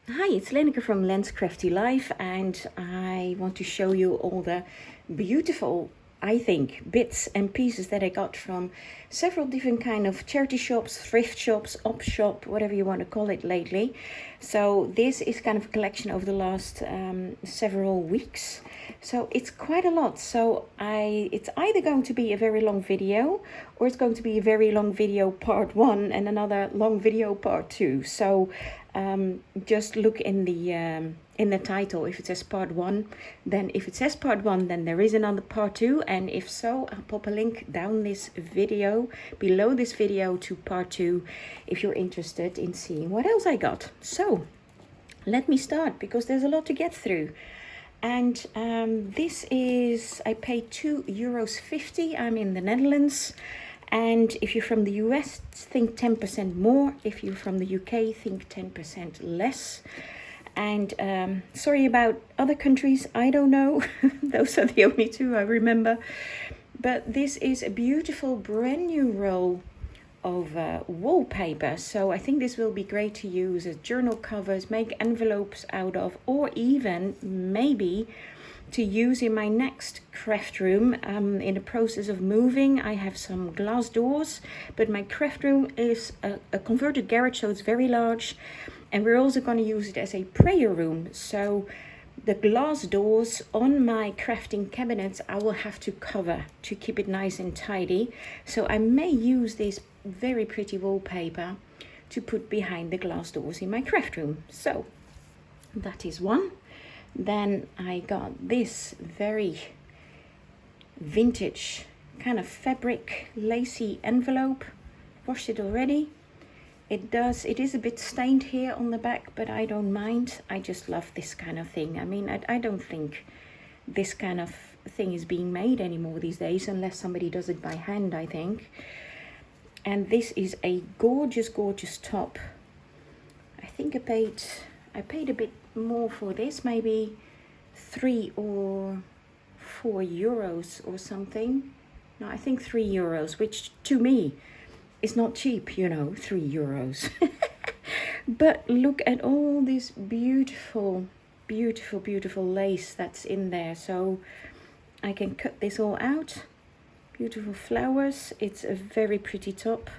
Hi, it's Leneke from Len's Crafty Life, and I want to show you all the beautiful, I think, bits and pieces that I got from several different kind of charity shops, thrift shops, op shop, whatever you want to call it lately. So this is kind of a collection over the last several weeks. So it's quite a lot. So it's either going to be a very long video, or it's going to be a very long video part 1 and another long video part 2. So just look in the title. If it says part 1, then if it says part 1, then there is another part 2, and if so, I'll pop a link down this video, below this video, to part 2 if you're interested in seeing what else I got. So let me start, because there's a lot to get through. And this is, I paid €2.50. I'm in the Netherlands. And if you're from the US, think 10% more. If you're from the UK, think 10% less. And sorry about other countries, I don't know. Those are the only two I remember. But this is a beautiful brand new roll of wallpaper. So I think this will be great to use as journal covers, make envelopes out of, or even maybe to use in my next craft room. In the process of moving, I have some glass doors, but my craft room is a converted garage, so it's very large, and we're also going to use it as a prayer room. So the glass doors on my crafting cabinets I will have to cover to keep it nice and tidy. So I may use this very pretty wallpaper to put behind the glass doors in my craft room. So that is one. Then I got this very vintage kind of fabric lacy envelope. Washed it already. It is a bit stained here on the back, but I don't mind. I just love this kind of thing. I mean, I don't think this kind of thing is being made anymore these days, unless somebody does it by hand, I think. And this is a gorgeous, gorgeous top. I think I paid a bit more for this, maybe €3 or €4 or something. No, I think €3, which to me is not cheap, you know, €3. But look at all this beautiful, beautiful, beautiful lace that's in there. So I can cut this all out. Beautiful flowers. It's a very pretty top.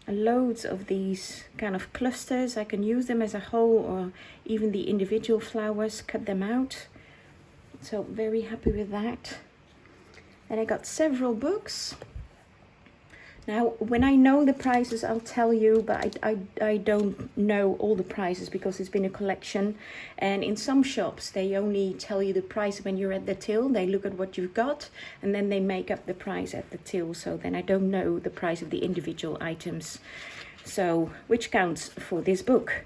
Loads of these kind of clusters. I can use them as a whole, or even the individual flowers, cut them out. So very happy with that. And I got several books. Now, when I know the prices, I'll tell you, but I don't know all the prices because it's been a collection. And in some shops, they only tell you the price when you're at the till. They look at what you've got, and then they make up the price at the till. So then I don't know the price of the individual items, so which counts for this book.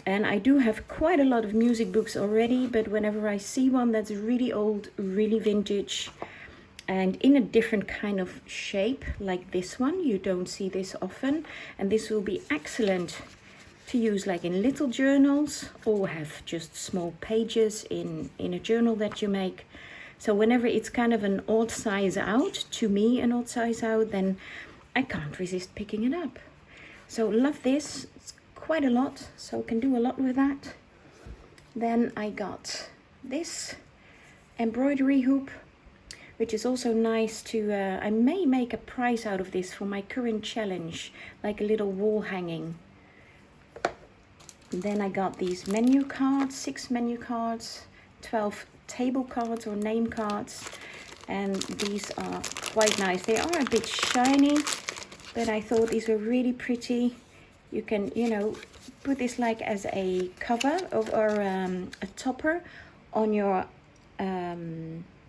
And I do have quite a lot of music books already, but whenever I see one that's really old, really vintage, and in a different kind of shape like this one, you don't see this often, and this will be excellent to use like in little journals, or have just small pages in a journal that you make. So whenever it's kind of an odd size out, to me an odd size out, then I can't resist picking it up. So love this. It's quite a lot, so can do a lot with that. Then I got this embroidery hoop, which is also nice to, I may make a prize out of this for my current challenge, like a little wall hanging. Then I got these menu cards, 6 menu cards, 12 table cards or name cards, and these are quite nice. They are a bit shiny, but I thought these were really pretty. You can, you know, put this like as a cover or a topper on your,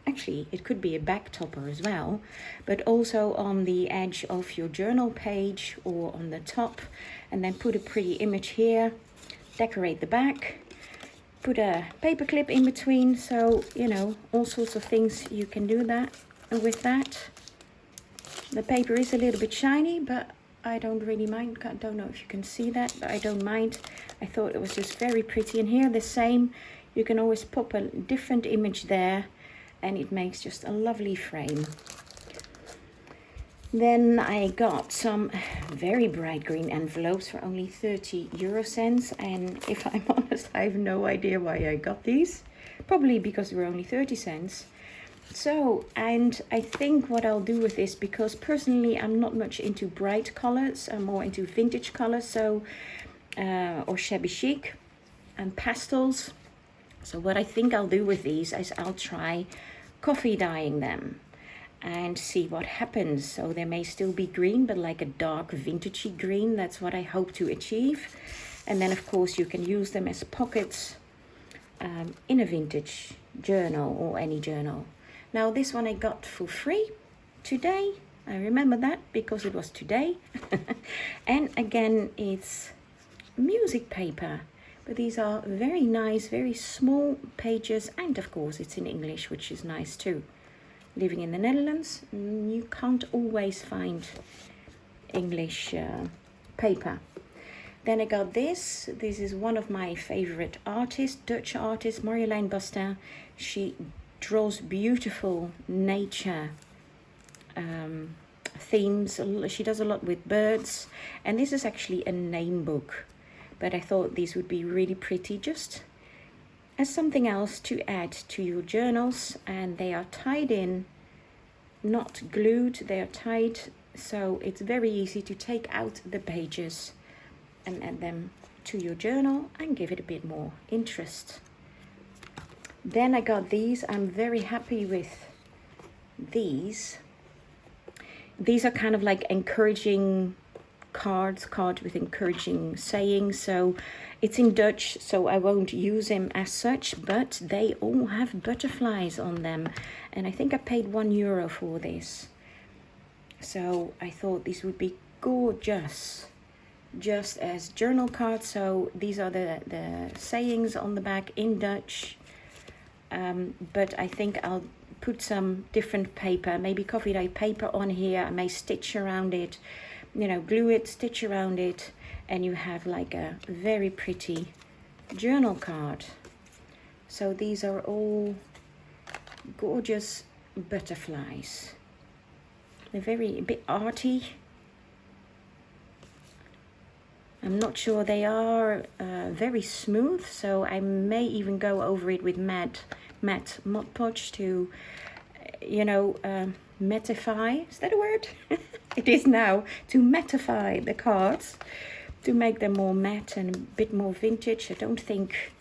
actually, it could be a back topper as well, but also on the edge of your journal page or on the top, and then put a pretty image here, decorate the back, put a paper clip in between. So, you know, all sorts of things you can do that with that. The paper is a little bit shiny, but I don't really mind. I don't know if you can see that, but I don't mind. I thought it was just very pretty. And here the same, you can always pop a different image there, and it makes just a lovely frame. Then I got some very bright green envelopes for only 30 euro cents. And if I'm honest, I have no idea why I got these. Probably because they were only 30 cents. So, and I think what I'll do with this, because personally I'm not much into bright colors, I'm more into vintage colors, so or shabby chic and pastels. So what I think I'll do with these is I'll try coffee dyeing them and see what happens. So they may still be green, but like a dark vintagey green. That's what I hope to achieve. And then of course you can use them as pockets in a vintage journal or any journal. Now this one I got for free today. I remember that because it was today. And again, it's music paper. But these are very nice, very small pages. And of course it's in English, which is nice too. Living in the Netherlands, you can't always find English paper. Then I got this. This is one of my favorite artists, Dutch artist, Marjolein Bastin. She draws beautiful nature themes. She does a lot with birds. And this is actually a name book. But I thought these would be really pretty just as something else to add to your journals. And they are tied in, not glued. They are tied, so it's very easy to take out the pages and add them to your journal and give it a bit more interest. Then I got these. I'm very happy with these. These are kind of like encouraging cards with encouraging sayings. So it's in Dutch, so I won't use them as such, but they all have butterflies on them. And I think I paid €1 for this. So I thought these would be gorgeous, just as journal cards. So these are the sayings on the back in Dutch. But I think I'll put some different paper, maybe coffee dye paper on here. I may stitch around it, you know, glue it, stitch around it, and you have like a very pretty journal card. So these are all gorgeous butterflies. They're a bit arty. I'm not sure they are very smooth, so I may even go over it with matte Mod Podge to, you know, mattify. Is that a word? It is now, to mattify the cards, to make them more matte and a bit more vintage. I don't think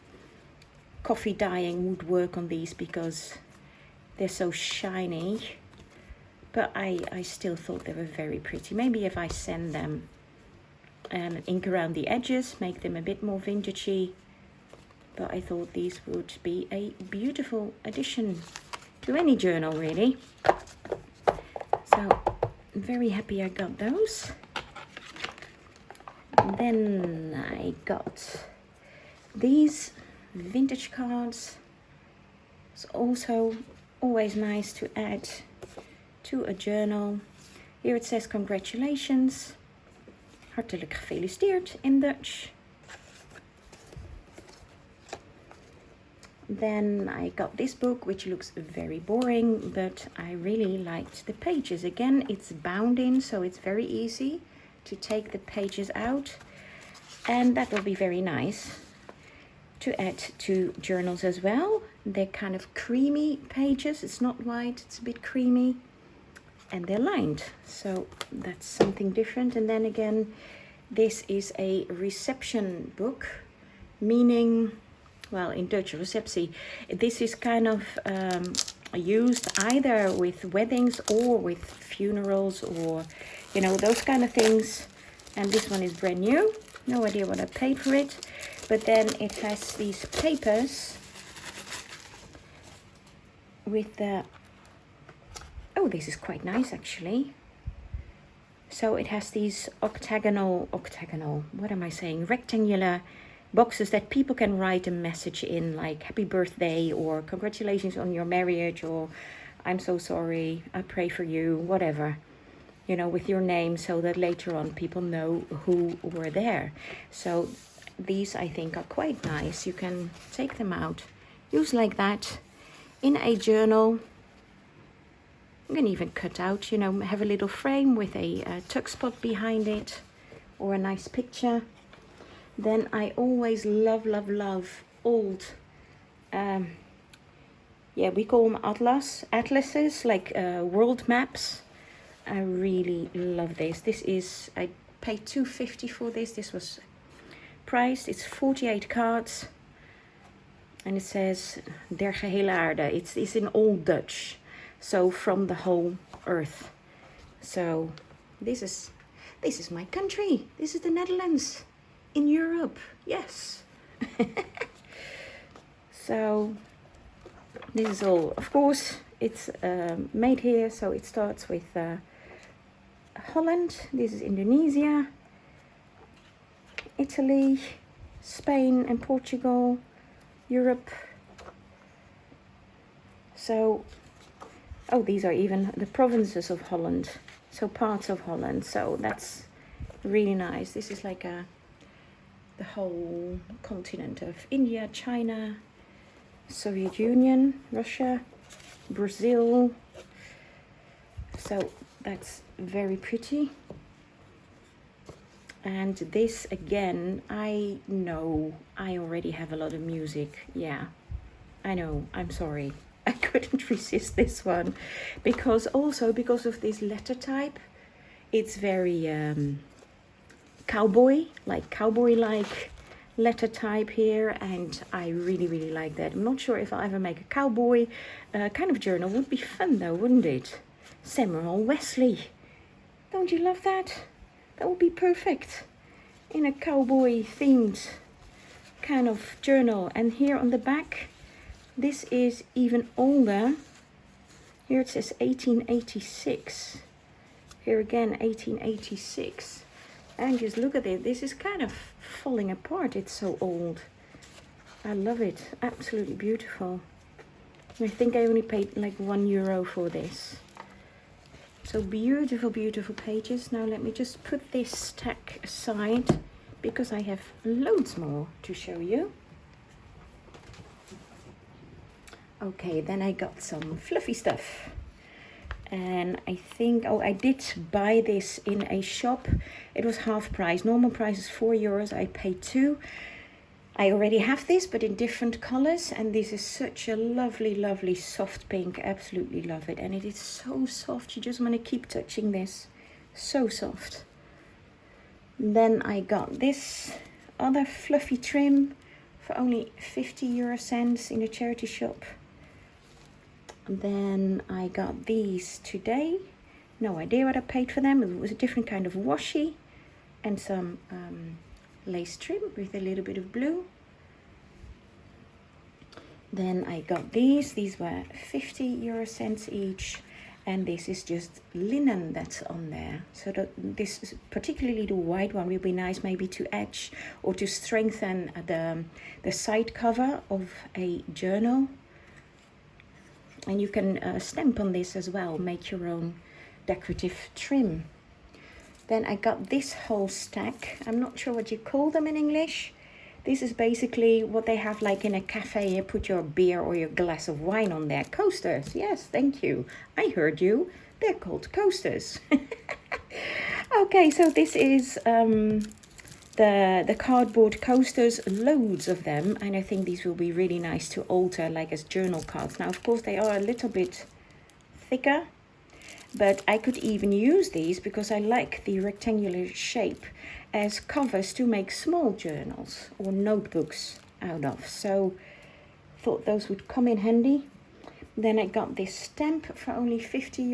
coffee dyeing would work on these because they're so shiny, but I still thought they were very pretty. Maybe if I sand them and ink around the edges, make them a bit more vintagey. But I thought these would be a beautiful addition to any journal, really. So I'm very happy I got those. Then I got these vintage cards. It's also always nice to add to a journal. Here it says congratulations. Hartelijk gefeliciteerd in Dutch. Then I got this book, which looks very boring, but I really liked the pages. Again, it's bound in, so it's very easy to take the pages out. And that will be very nice to add to journals as well. They're kind of creamy pages. It's not white, it's a bit creamy. And they're lined, so that's something different. And then again, this is a reception book, meaning, well, in Dutch, receptie. This is kind of used either with weddings or with funerals or, you know, those kind of things. And this one is brand new. No idea what I paid for it. But then it has these papers with the... Oh, this is quite nice, actually. So it has these octagonal, what am I saying? Rectangular boxes that people can write a message in, like happy birthday or congratulations on your marriage or I'm so sorry, I pray for you, whatever. You know, with your name, so that later on people know who were there. So these I think are quite nice. You can take them out, use like that in a journal. You can even cut out, you know, have a little frame with a tuck spot behind it or a nice picture. Then I always love old, yeah, we call them atlases, like world maps. I really love this. This is, I paid $2.50 for this. This was priced. It's 48 cards. And it says Der gehele aarde. It's in Old Dutch. So from the whole earth. So this is my country. This is the Netherlands in Europe. Yes. So this is all, of course, it's made here. So it starts with Holland. This is Indonesia, Italy, Spain and Portugal, Europe. So, oh, these are even the provinces of Holland. So parts of Holland. So that's really nice. This is like the whole continent of India, China, Soviet Union, Russia, Brazil. So that's very pretty. And this again, I know I already have a lot of music. Yeah, I know, I'm sorry. I couldn't resist this one because of this letter type. It's very cowboy-like letter type here, and I really like that. I'm not sure if I'll ever make a cowboy kind of journal. Would be fun though, wouldn't it? Samuel Wesley, don't you love that? That would be perfect in a cowboy themed kind of journal. And here on the back, this is even older. Here it says 1886. Here again 1886. And just look at it, this is kind of falling apart, it's so old. I love it, absolutely beautiful. I think I only paid like €1 for this. So beautiful pages. Now let me just put this stack aside because I have loads more to show you. Okay, then I got some fluffy stuff. And I think, oh, I did buy this in a shop. It was half price. Normal price is €4. I paid $2. I already have this, but in different colors. And this is such a lovely soft pink. Absolutely love it. And it is so soft. You just want to keep touching this. So soft. Then I got this other fluffy trim for only 50 cents in a charity shop. And then I got these today. No idea what I paid for them. It was a different kind of washi and some lace trim with a little bit of blue. Then I got these. These were 50 each. And this is just linen that's on there. So that this is particularly the white one will be nice maybe to etch or to strengthen the side cover of a journal. And you can stamp on this as well, make your own decorative trim. Then I got this whole stack. I'm not sure what you call them in English. This is basically what they have like in a cafe. You put your beer or your glass of wine on there. Coasters, yes, thank you. I heard you. They're called coasters. Okay, so this is the cardboard coasters, loads of them, and I think these will be really nice to alter like as journal cards. Now of course they are a little bit thicker, but I could even use these because I like the rectangular shape as covers to make small journals or notebooks out of. So thought those would come in handy. Then I got this stamp for only 50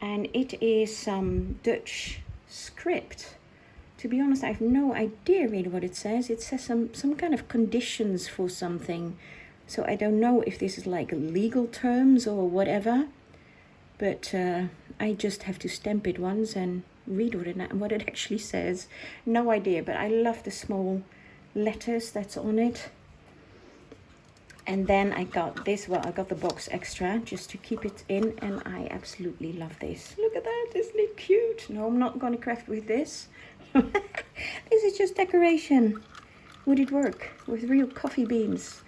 and it is some Dutch script. To be honest, I have no idea really what it says. It says some kind of conditions for something. So I don't know if this is like legal terms or whatever. But I just have to stamp it once and read what it actually says. No idea, but I love the small letters that's on it. And then I got this. Well, I got the box extra just to keep it in. And I absolutely love this. Look at that. Isn't it cute? No, I'm not going to craft with this. This is just decoration. Would it work with real coffee beans?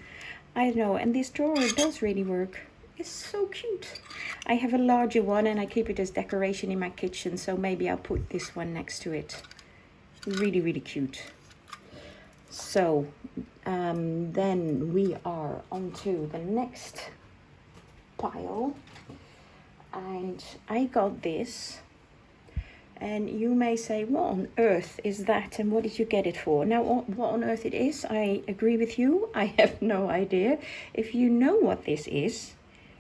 I don't know. And this drawer does really work. is so cute. I have a larger one and I keep it as decoration in my kitchen, so maybe I'll put this one next to it. Really, really cute. So then we are on to the next pile, and I got this, and you may say, what on earth is that and what did you get it for? Now, what on earth it is, I agree with you, I have no idea. If you know what this is,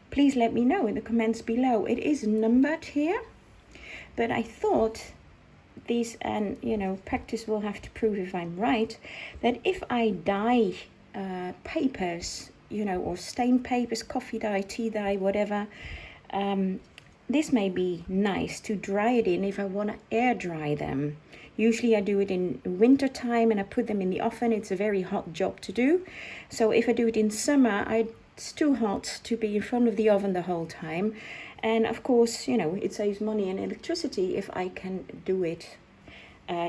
please let me know in the comments below. It is numbered here, but I thought these, and you know, practice will have to prove if I'm right, that if I dye papers, you know, or stain papers, coffee dye, tea dye, whatever, this may be nice to dry it in if I want to air dry them. Usually I do it in winter time and I put them in the oven. It's a very hot job to do. So if I do it in summer, it's too hot to be in front of the oven the whole time. And of course, you know, it saves money and electricity if I can do it,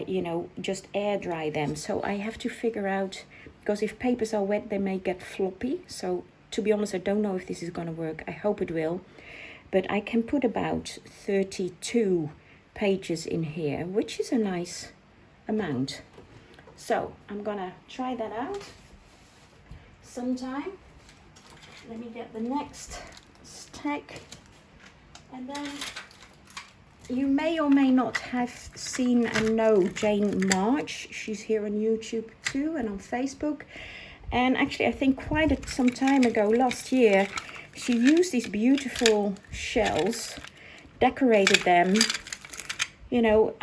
you know, just air dry them. So I have to figure out, because if papers are wet, they may get floppy. So to be honest, I don't know if this is going to work. I hope it will. But I can put about 32 pages in here, which is a nice amount. So I'm going to try that out sometime. Let me get the next stack. And then you may or may not have seen and know Jane March. She's here on YouTube too and on Facebook. And actually, I think quite some time ago, last year, she used these beautiful shells, decorated them, you know,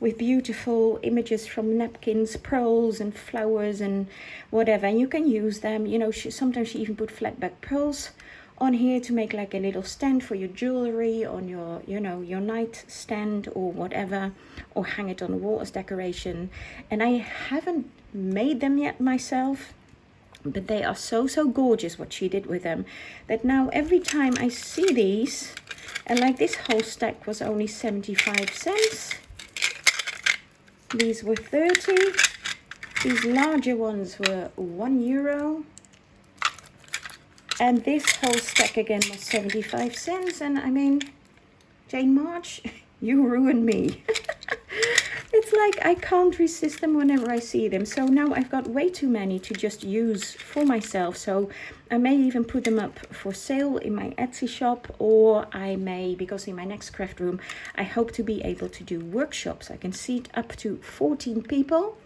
with beautiful images from napkins, pearls and flowers and whatever. And you can use them, you know, sometimes she even put flat back pearls on here to make like a little stand for your jewelry on your, you know, your nightstand or whatever, or hang it on the wall as decoration. And I haven't made them yet myself, but they are so gorgeous what she did with them, that now every time I see these, and like this whole stack was only 75 cents. These were 30. These larger ones were €1. And this whole stack again was 75 cents. And I mean, Jane March, you ruined me. It's like I can't resist them whenever I see them. So now I've got way too many to just use for myself. So I may even put them up for sale in my Etsy shop, or I may, because in my next craft room, I hope to be able to do workshops. I can seat up to 14 people,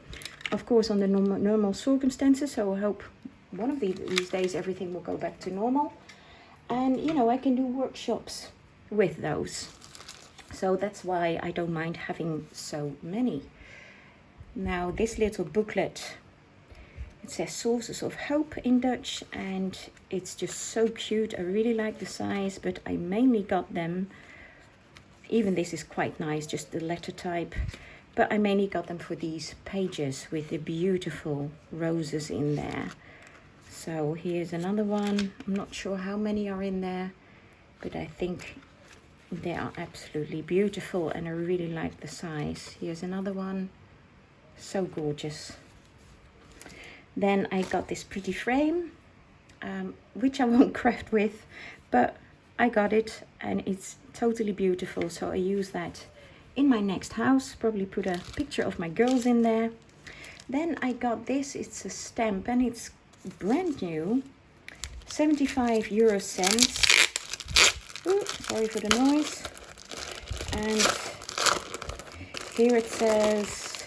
of course, under normal circumstances. So I hope one of these days everything will go back to normal. And, you know, I can do workshops with those. So that's why I don't mind having so many. Now this little booklet, it says Sources of Hope in Dutch, and it's just so cute. I really like the size, but I mainly got them, even this is quite nice, just the letter type, but I mainly got them for these pages with the beautiful roses in there. So here's another one. I'm not sure how many are in there, but I think they are absolutely beautiful and I really like the size. Here's another one, so gorgeous. Then I got this pretty frame, which I won't craft with, but I got it and it's totally beautiful. So I use that in my next house, probably put a picture of my girls in there. Then I got this, it's a stamp and it's brand new, 75 euro cents. Ooh, sorry for the noise. And here it says,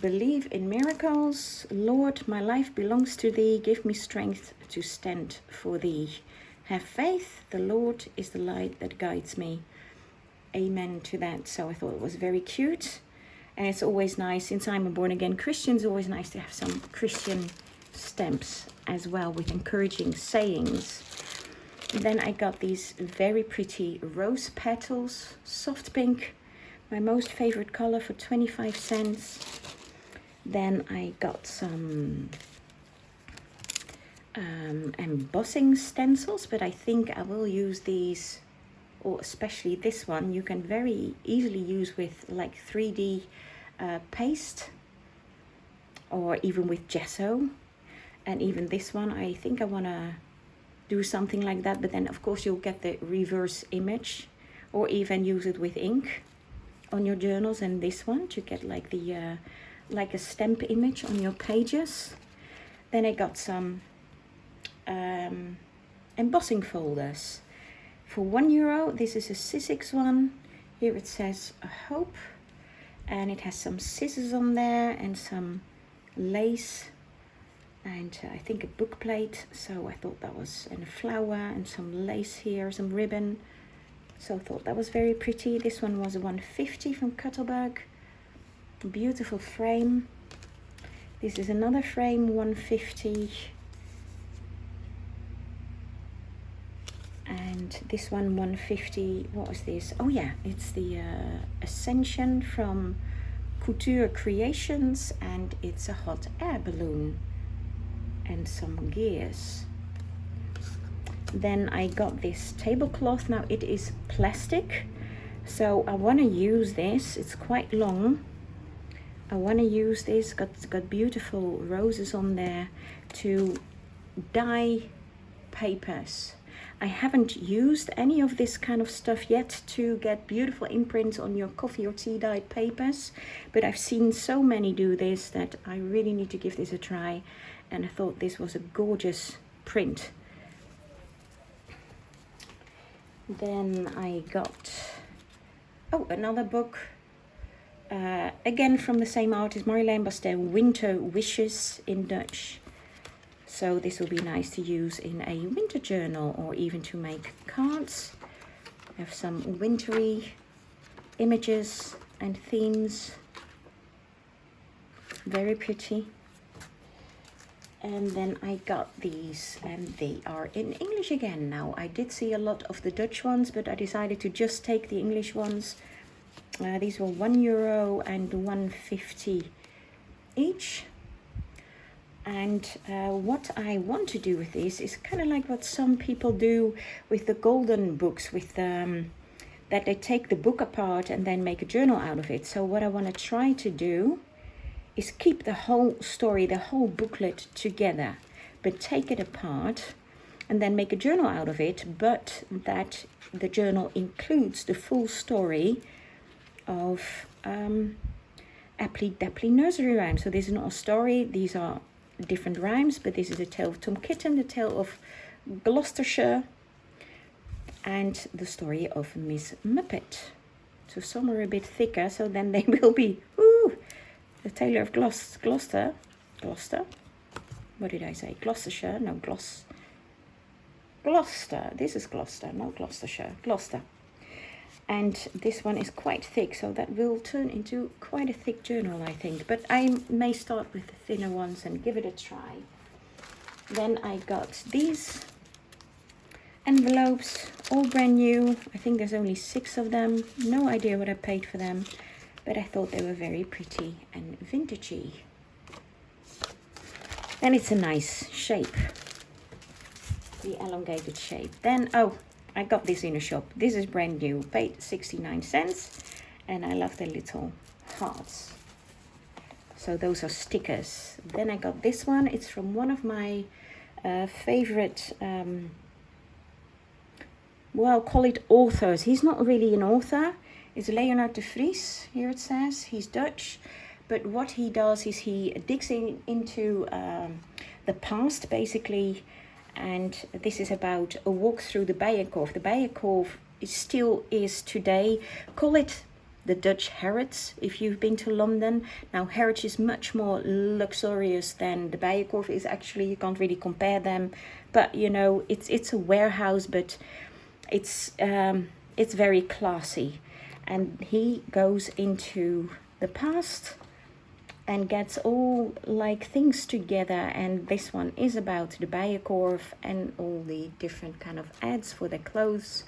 believe in miracles. Lord, my life belongs to thee. Give me strength to stand for thee. Have faith. The Lord is the light that guides me. Amen to that. So I thought it was very cute. And it's always nice, since I'm a born-again Christian, it's always nice to have some Christian stamps as well with encouraging sayings. Then I got these very pretty rose petals, soft pink, my most favorite color, for 25 cents. Then I got some embossing stencils, but I think I will use these, or especially this one, you can very easily use with like 3D paste, or even with gesso. And even this one, I think I want to do something like that, but then of course you'll get the reverse image, or even use it with ink on your journals. And this one to get like the like a stamp image on your pages. Then I got some embossing folders for €1. This is a Sizzix one. Here it says a hope, and it has some scissors on there and some lace, and I think a book plate. So I thought that was, and a flower and some lace here, some ribbon. So I thought that was very pretty. This one was a 150 from Cuttlebug. Beautiful frame. This is another frame, 150. And this one, 150. What was this? Oh yeah, it's the Ascension from Couture Creations, and it's a hot air balloon and some gears. Then I got this tablecloth. Now it is plastic, so I want to use this. It's quite long. I want to use this. Got beautiful roses on there to dye papers. I haven't used any of this kind of stuff yet to get beautiful imprints on your coffee or tea dyed papers, but I've seen so many do this that I really need to give this a try, and I thought this was a gorgeous print. Then I got, oh, another book, again from the same artist, Marjolein Bastet, Winter Wishes in Dutch. So this will be nice to use in a winter journal, or even to make cards. I have some wintry images and themes. Very pretty. And then I got these, and they are in English again now. I did see a lot of the Dutch ones, but I decided to just take the English ones. These were €1 and 150 each. And what I want to do with this is kind of like what some people do with the golden books, with that they take the book apart and then make a journal out of it. So what I want to try to do is keep the whole story, the whole booklet together, but take it apart and then make a journal out of it, but that the journal includes the full story of Apply Dapply Nursery Rhymes. So this is not a story, these are different rhymes, but this is a tale of Tom Kitten, the tale of Gloucestershire, and the story of Miss Muppet. So some are a bit thicker, so then they will be, ooh, the Tailor of Gloucester, what did I say, Gloucestershire, no, Gloucester, this is Gloucester, not Gloucestershire, Gloucester. And this one is quite thick, so that will turn into quite a thick journal, I think. But I may start with the thinner ones and give it a try. Then I got these envelopes, all brand new. I think there's only 6 of them. No idea what I paid for them, but I thought they were very pretty and vintagey. And it's a nice shape, the elongated shape. Then, oh, I got this in a shop. This is brand new, paid 69 cents, and I love the little hearts. So those are stickers. Then I got this one. It's from one of my favorite, well, call it authors. He's not really an author. It's Leonard de Vries, here it says. He's Dutch, but what he does is he digs into the past, basically. And this is about a walk through the Bijenkorf. The Bijenkorf still is today, call it the Dutch Harrods if you've been to London. Now Harrods is much more luxurious than the Bijenkorf is actually. You can't really compare them, but you know, it's a warehouse, but it's very classy. And he goes into the past and gets all like things together, and this one is about the Bijenkorf and all the different kind of ads for their clothes,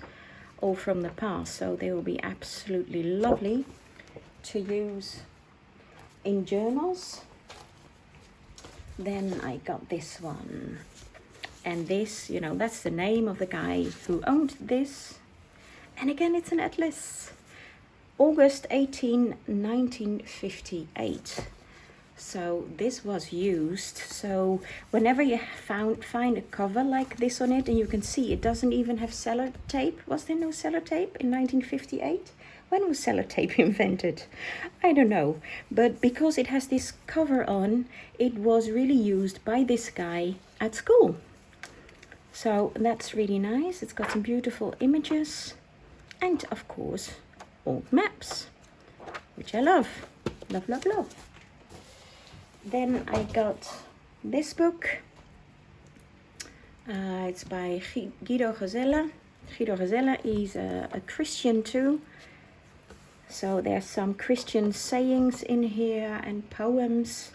all from the past. So they will be absolutely lovely to use in journals. Then I got this one, and this, you know, that's the name of the guy who owned this, and again it's an atlas, August 18, 1958. So this was used. So whenever you find a cover like this on it, and you can see it doesn't even have sellotape. Was there no sellotape in 1958? When was sellotape invented? I don't know. But because it has this cover on, it was really used by this guy at school. So that's really nice. It's got some beautiful images and of course old maps, which I love. Love, love, love. Then I got this book. It's by Guido Gezella. Guido Gezella is a Christian too. So there's some Christian sayings in here and poems.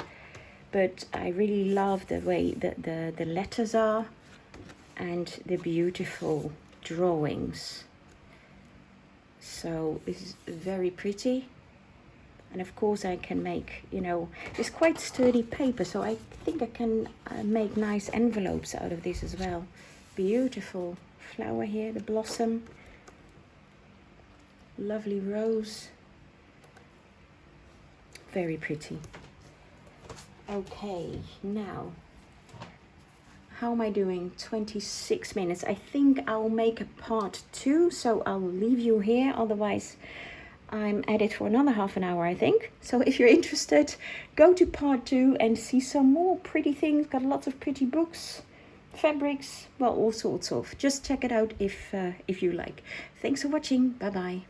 But I really love the way that the letters are and the beautiful drawings. So it's very pretty. And of course I can make, you know, it's quite sturdy paper, so I think I can make nice envelopes out of this as well. Beautiful flower here, the blossom. Lovely rose. Very pretty. Okay, now, how am I doing? 26 minutes. I think I'll make a part 2, so I'll leave you here, otherwise I'm at it for another half an hour, I think. So if you're interested, go to part 2 and see some more pretty things. Got lots of pretty books, fabrics, well, all sorts of. Just check it out if you like. Thanks for watching. Bye bye.